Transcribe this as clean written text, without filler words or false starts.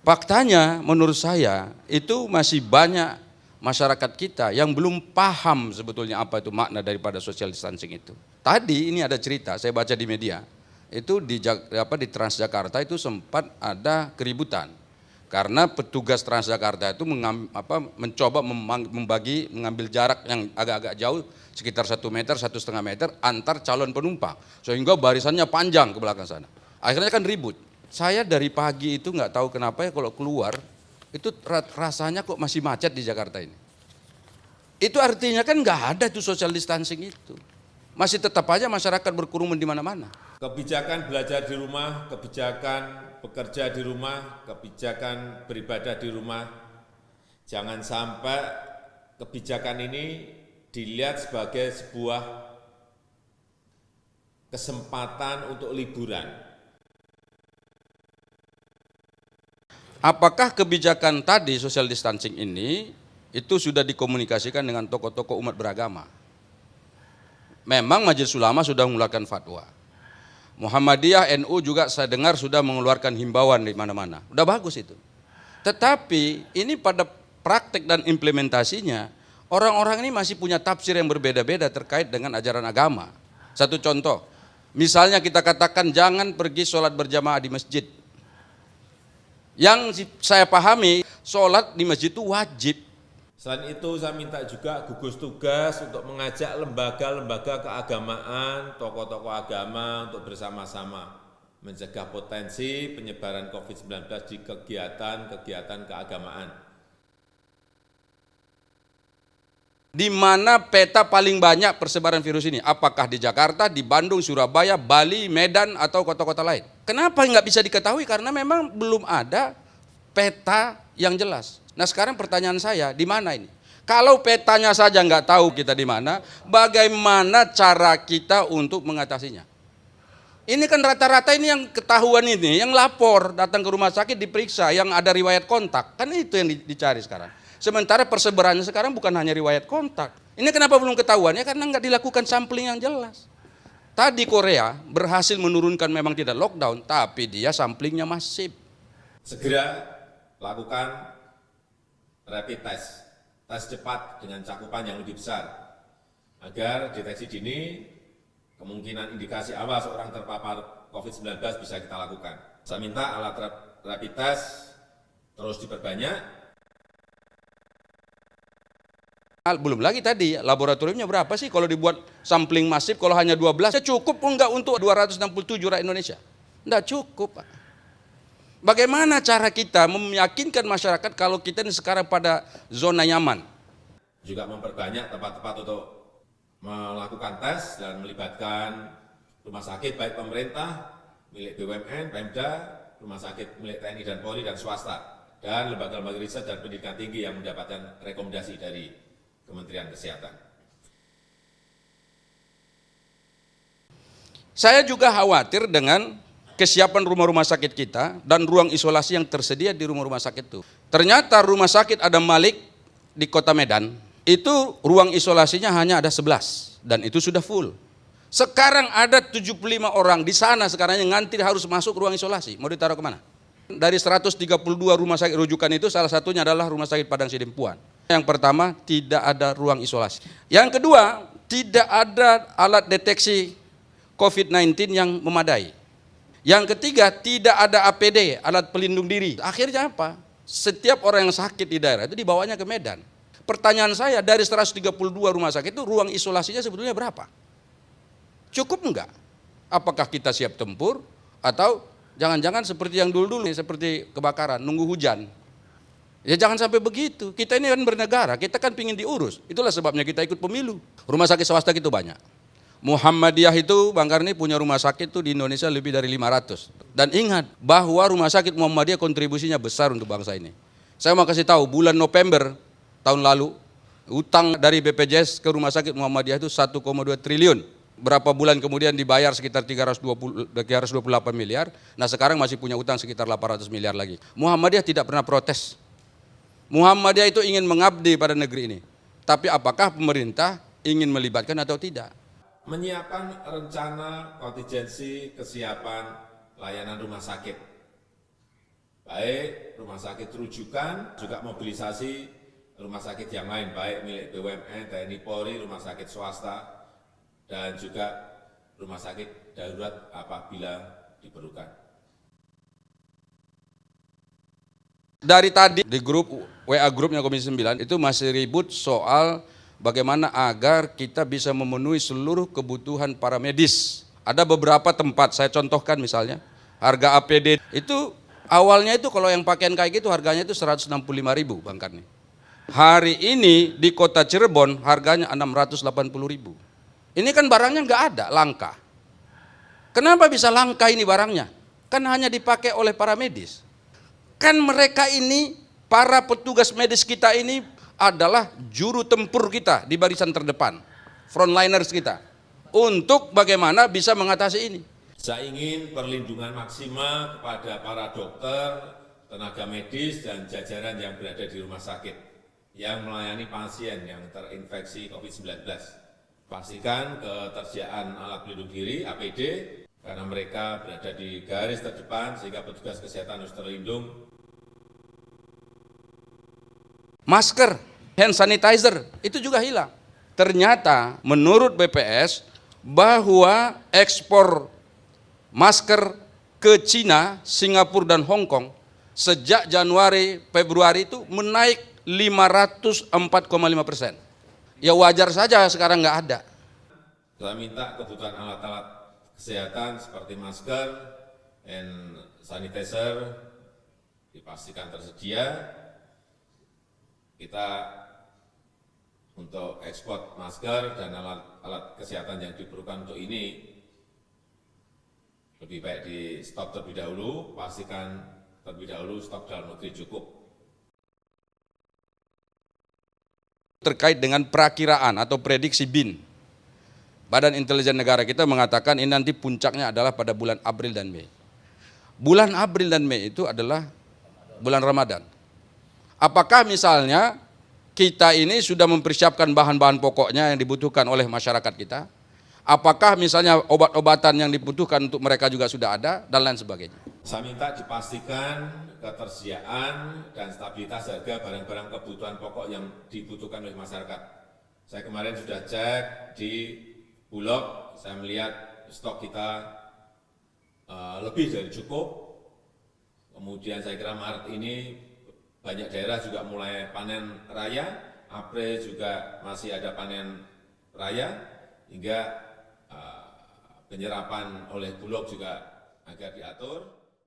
Faktanya menurut saya itu masih banyak masyarakat kita yang belum paham sebetulnya apa itu makna daripada social distancing itu. Tadi ini ada cerita, saya baca di media, itu di Transjakarta itu sempat ada keributan karena petugas Transjakarta itu mencoba mengambil jarak yang agak-agak jauh sekitar 1 meter, 1,5 meter antar calon penumpang sehingga barisannya panjang ke belakang sana. Akhirnya kan ribut. Saya dari pagi itu nggak tahu kenapa ya kalau keluar itu rasanya kok masih macet di Jakarta ini. Itu artinya kan nggak ada tuh social distancing itu. Masih tetap aja masyarakat berkerumun di mana-mana. Kebijakan belajar di rumah, kebijakan bekerja di rumah, kebijakan beribadah di rumah. Jangan sampai kebijakan ini dilihat sebagai sebuah kesempatan untuk liburan. Apakah kebijakan tadi social distancing ini itu sudah dikomunikasikan dengan tokoh-tokoh umat beragama? Memang Majelis Ulama sudah mengeluarkan fatwa. Muhammadiyah, NU juga saya dengar sudah mengeluarkan himbauan di mana-mana. Udah bagus itu. Tetapi ini pada praktek dan implementasinya orang-orang ini masih punya tafsir yang berbeda-beda terkait dengan ajaran agama. Satu contoh, misalnya kita katakan jangan pergi sholat berjamaah di masjid. Yang saya pahami, sholat di masjid itu wajib. Selain itu saya minta juga gugus tugas untuk mengajak lembaga-lembaga keagamaan, tokoh-tokoh agama untuk bersama-sama mencegah potensi penyebaran COVID-19 di kegiatan-kegiatan keagamaan. Di mana peta paling banyak persebaran virus ini? Apakah di Jakarta, di Bandung, Surabaya, Bali, Medan, atau kota-kota lain? Kenapa nggak bisa diketahui? Karena memang belum ada peta yang jelas. Nah sekarang pertanyaan saya, di mana ini? Kalau petanya saja nggak tahu kita di mana, bagaimana cara kita untuk mengatasinya? Ini kan rata-rata ini yang ketahuan ini, yang lapor, datang ke rumah sakit diperiksa, yang ada riwayat kontak. Kan itu yang dicari sekarang. Sementara persebarannya sekarang bukan hanya riwayat kontak. Ini kenapa belum ketahuan? Ya karena nggak dilakukan sampling yang jelas. Tadi Korea berhasil menurunkan memang tidak lockdown, tapi dia samplingnya masif. Segera lakukan rapid test, tes cepat dengan cakupan yang lebih besar, agar deteksi dini, kemungkinan indikasi awal seorang terpapar COVID-19 bisa kita lakukan. Saya minta alat rapid test terus diperbanyak. Belum lagi tadi laboratoriumnya berapa sih kalau dibuat sampling masif, kalau hanya 12 ya cukup enggak untuk 267 rakyat Indonesia? Enggak cukup Pak. Bagaimana cara kita meyakinkan masyarakat kalau kita ini sekarang pada zona nyaman? Juga memperbanyak tempat-tempat untuk melakukan tes dan melibatkan rumah sakit baik pemerintah, milik BUMN, Pemda, rumah sakit milik TNI dan Polri dan swasta, dan lembaga-lembaga riset dan pendidikan tinggi yang mendapatkan rekomendasi dari Kementerian Kesehatan. Saya juga khawatir dengan kesiapan rumah-rumah sakit kita dan ruang isolasi yang tersedia di rumah-rumah sakit itu. Ternyata rumah sakit Adam Malik di Kota Medan, itu ruang isolasinya hanya ada 11 dan itu sudah full. Sekarang ada 75 orang di sana sekarang yang ngantri harus masuk ruang isolasi. Mau ditaruh kemana? Dari 132 rumah sakit rujukan itu salah satunya adalah Rumah Sakit Padang Sidempuan. Yang pertama, tidak ada ruang isolasi. Yang kedua, tidak ada alat deteksi COVID-19 yang memadai. Yang ketiga, tidak ada APD, alat pelindung diri. Akhirnya apa? Setiap orang yang sakit di daerah itu dibawanya ke Medan. Pertanyaan saya, dari 132 rumah sakit itu ruang isolasinya sebetulnya berapa? Cukup enggak? Apakah kita siap tempur atau jangan-jangan seperti yang dulu-dulu, seperti kebakaran, nunggu hujan? Ya jangan sampai begitu. Kita ini kan bernegara, kita kan pingin diurus. Itulah sebabnya kita ikut pemilu. Rumah sakit swasta itu banyak. Muhammadiyah itu, Bang Karni punya rumah sakit itu di Indonesia lebih dari 500. Dan ingat bahwa rumah sakit Muhammadiyah kontribusinya besar untuk bangsa ini. Saya mau kasih tahu, bulan November tahun lalu, utang dari BPJS ke rumah sakit Muhammadiyah itu 1,2 triliun. Berapa bulan kemudian dibayar sekitar 328 miliar. Nah sekarang masih punya utang sekitar 800 miliar lagi. Muhammadiyah tidak pernah protes. Muhammadiyah itu ingin mengabdi pada negeri ini. Tapi apakah pemerintah ingin melibatkan atau tidak? Menyiapkan rencana kontingensi kesiapan layanan rumah sakit. baik rumah sakit rujukan, juga mobilisasi rumah sakit yang lain, baik milik BUMN, TNI Polri, rumah sakit swasta, dan juga rumah sakit darurat apabila diperlukan. Dari tadi di grup WA grupnya Komisi 9 itu masih ribut soal bagaimana agar kita bisa memenuhi seluruh kebutuhan para medis. Ada beberapa tempat, saya contohkan misalnya, harga APD itu awalnya itu kalau yang pakaian kayak gitu harganya itu 165.000 Bang Karni. Hari ini di kota Cirebon harganya 680.000. Ini kan barangnya nggak ada, langka. Kenapa bisa langka ini barangnya? Kan hanya dipakai oleh para medis. Kan mereka ini, para petugas medis kita ini adalah juru tempur kita di barisan terdepan, frontliners kita, untuk bagaimana bisa mengatasi ini. Saya ingin perlindungan maksimal kepada para dokter, tenaga medis, dan jajaran yang berada di rumah sakit yang melayani pasien yang terinfeksi COVID-19. Pastikan ketersediaan alat pelindung diri, APD, karena mereka berada di garis terdepan sehingga petugas kesehatan harus terlindung. Masker, hand sanitizer, itu juga hilang. Ternyata menurut BPS bahwa ekspor masker ke Cina, Singapura, dan Hong Kong sejak Januari, Februari itu menaik 504,5%. Ya wajar saja sekarang nggak ada. Saya minta kebutuhan alat-alat kesehatan seperti masker, hand sanitizer dipastikan tersedia. Kita untuk ekspor masker dan alat-alat kesehatan yang diperlukan untuk ini lebih baik di stok terlebih dahulu, pastikan terlebih dahulu stok dalam negeri cukup. Terkait dengan perakiraan atau prediksi BIN, Badan Intelijen Negara kita mengatakan ini nanti puncaknya adalah pada bulan April dan Mei. Bulan April dan Mei itu adalah bulan Ramadan. Apakah misalnya kita ini sudah mempersiapkan bahan-bahan pokoknya yang dibutuhkan oleh masyarakat kita? Apakah misalnya obat-obatan yang dibutuhkan untuk mereka juga sudah ada, dan lain sebagainya. Saya minta dipastikan ketersediaan dan stabilitas harga barang-barang kebutuhan pokok yang dibutuhkan oleh masyarakat. Saya kemarin sudah cek di Bulog, saya melihat stok kita lebih dari cukup. Kemudian saya kira Maret ini banyak daerah juga mulai panen raya, April juga masih ada panen raya, hingga penyerapan oleh Bulog juga agar diatur.